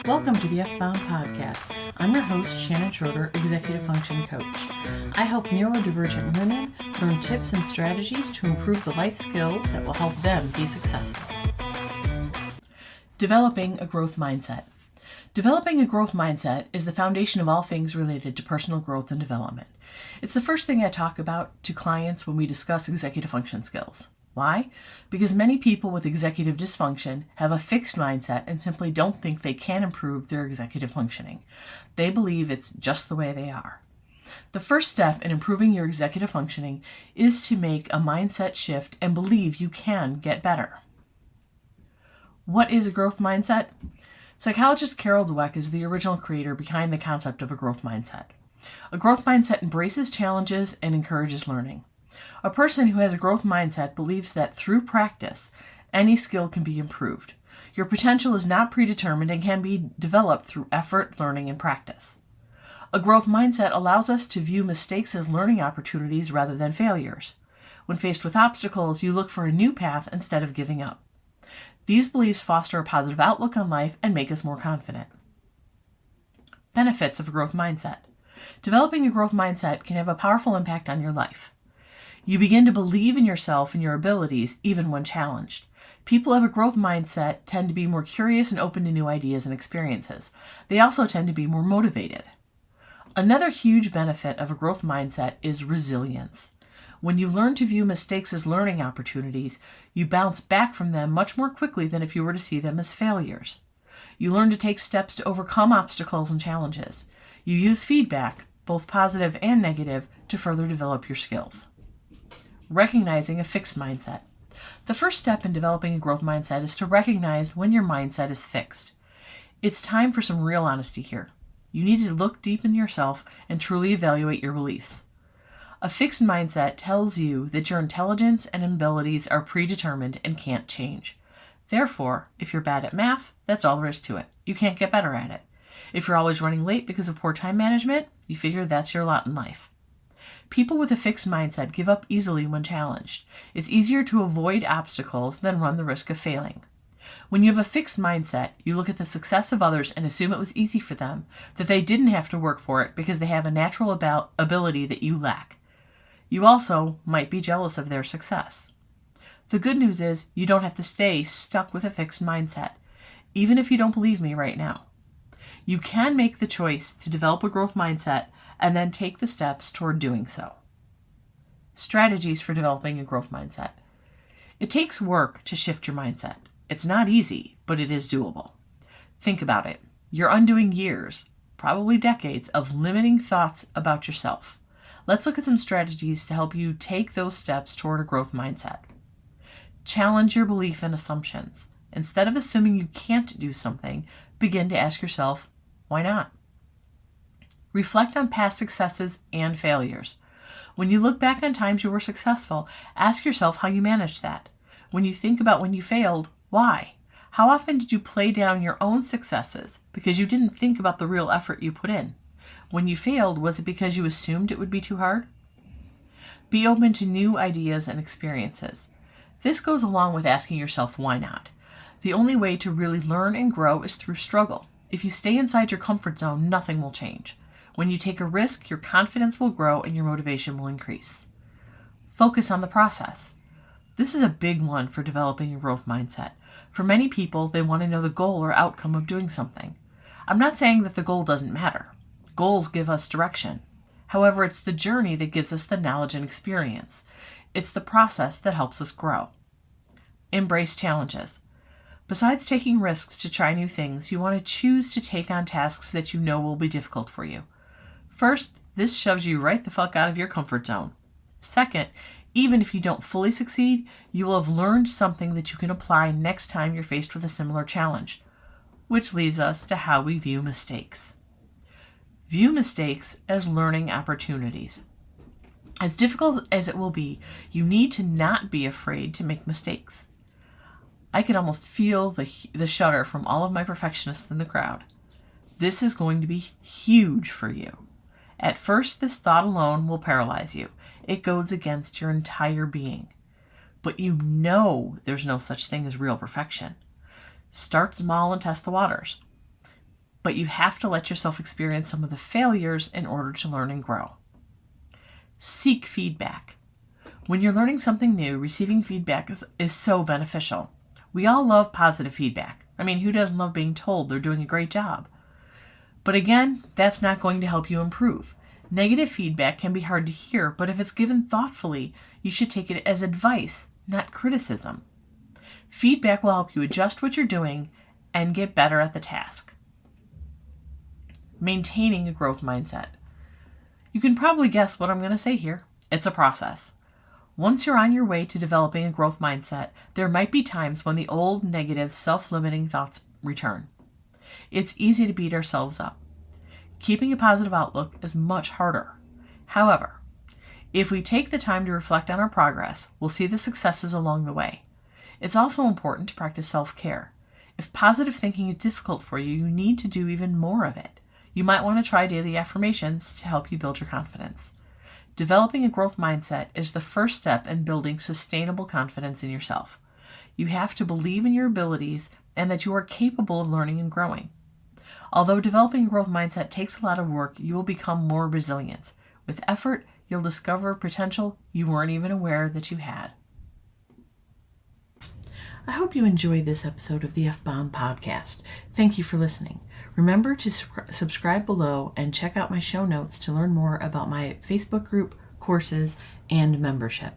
Welcome to the F-Bound Podcast. I'm your host, Shannon Schroeder, Executive Function Coach. I help neurodivergent women learn tips and strategies to improve the life skills that will help them be successful. Developing a growth mindset. Developing a growth mindset is the foundation of all things related to personal growth and development. It's the first thing I talk about to clients when we discuss executive function skills. Why? Because many people with executive dysfunction have a fixed mindset and simply don't think they can improve their executive functioning. They believe it's just the way they are. The first step in improving your executive functioning is to make a mindset shift and believe you can get better. What is a growth mindset? Psychologist Carol Dweck is the original creator behind the concept of a growth mindset. A growth mindset embraces challenges and encourages learning. A person who has a growth mindset believes that through practice, any skill can be improved. Your potential is not predetermined and can be developed through effort, learning, and practice. A growth mindset allows us to view mistakes as learning opportunities rather than failures. When faced with obstacles, you look for a new path instead of giving up. These beliefs foster a positive outlook on life and make us more confident. Benefits of a growth mindset. Developing a growth mindset can have a powerful impact on your life. You begin to believe in yourself and your abilities even when challenged. People who have a growth mindset tend to be more curious and open to new ideas and experiences. They also tend to be more motivated. Another huge benefit of a growth mindset is resilience. When you learn to view mistakes as learning opportunities, you bounce back from them much more quickly than if you were to see them as failures. You learn to take steps to overcome obstacles and challenges. You use feedback, both positive and negative, to further develop your skills. Recognizing a fixed mindset. The first step in developing a growth mindset is to recognize when your mindset is fixed. It's time for some real honesty here. You need to look deep in yourself and truly evaluate your beliefs. A fixed mindset tells you that your intelligence and abilities are predetermined and can't change. Therefore, if you're bad at math, that's all there is to it. You can't get better at it. If you're always running late because of poor time management, you figure that's your lot in life. People with a fixed mindset give up easily when challenged. It's easier to avoid obstacles than run the risk of failing. When you have a fixed mindset, you look at the success of others and assume it was easy for them, that they didn't have to work for it because they have a natural ability that you lack. You also might be jealous of their success. The good news is you don't have to stay stuck with a fixed mindset, even if you don't believe me right now. You can make the choice to develop a growth mindset and then take the steps toward doing so. Strategies for developing a growth mindset. It takes work to shift your mindset. It's not easy, but it is doable. Think about it. You're undoing years, probably decades, of limiting thoughts about yourself. Let's look at some strategies to help you take those steps toward a growth mindset. Challenge your belief and assumptions. Instead of assuming you can't do something, begin to ask yourself, why not? Reflect on past successes and failures. When you look back on times you were successful, ask yourself how you managed that. When you think about when you failed, why? How often did you play down your own successes because you didn't think about the real effort you put in? When you failed, was it because you assumed it would be too hard? Be open to new ideas and experiences. This goes along with asking yourself why not. The only way to really learn and grow is through struggle. If you stay inside your comfort zone, nothing will change. When you take a risk, your confidence will grow and your motivation will increase. Focus on the process. This is a big one for developing a growth mindset. For many people, they want to know the goal or outcome of doing something. I'm not saying that the goal doesn't matter. Goals give us direction. However, it's the journey that gives us the knowledge and experience. It's the process that helps us grow. Embrace challenges. Besides taking risks to try new things, you want to choose to take on tasks that you know will be difficult for you. First, this shoves you right the fuck out of your comfort zone. Second, even if you don't fully succeed, you will have learned something that you can apply next time you're faced with a similar challenge, which leads us to how we view mistakes. View mistakes as learning opportunities. As difficult as it will be, you need to not be afraid to make mistakes. I can almost feel the shudder from all of my perfectionists in the crowd. This is going to be huge for you. At first, this thought alone will paralyze you. It goes against your entire being. But you know there's no such thing as real perfection. Start small and test the waters. but you have to let yourself experience some of the failures in order to learn and grow. Seek feedback. When you're learning something new, receiving feedback is so beneficial. We all love positive feedback. I mean, who doesn't love being told they're doing a great job? But again, that's not going to help you improve. Negative feedback can be hard to hear, but if it's given thoughtfully, you should take it as advice, not criticism. Feedback will help you adjust what you're doing and get better at the task. Maintaining a growth mindset. You can probably guess what I'm going to say here. It's a process. Once you're on your way to developing a growth mindset, there might be times when the old negative self-limiting thoughts return. It's easy to beat ourselves up. Keeping a positive outlook is much harder. However, if we take the time to reflect on our progress, we'll see the successes along the way. It's also important to practice self-care. If positive thinking is difficult for you, you need to do even more of it. You might want to try daily affirmations to help you build your confidence. Developing a growth mindset is the first step in building sustainable confidence in yourself. You have to believe in your abilities and that you are capable of learning and growing. Although developing a growth mindset takes a lot of work, you will become more resilient. With effort, you'll discover potential you weren't even aware that you had. I hope you enjoyed this episode of the F-Bomb Podcast. Thank you for listening. Remember to subscribe below and check out my show notes to learn more about my Facebook group, courses, and membership.